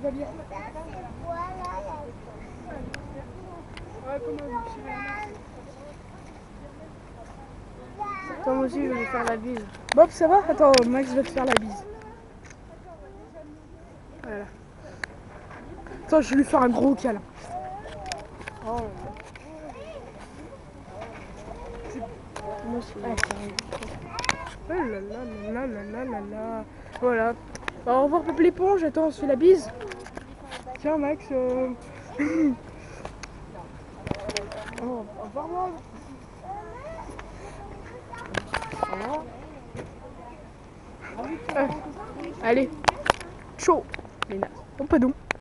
va bien. Attends, moi aussi, je vais faire la bise. Bob, ça va? Attends, Max va te faire la bise. Voilà. Attends, je vais lui faire un gros câlin. Oh. Moi aussi. Ouais. Oh là là là là là là là. Voilà. Alors, au revoir, Peuple l'éponge. Attends, on se fait la bise. Tiens, Max. Oh, au revoir, Bob. Au revoir. Allez, chaud, les nazes. Oh, pardon.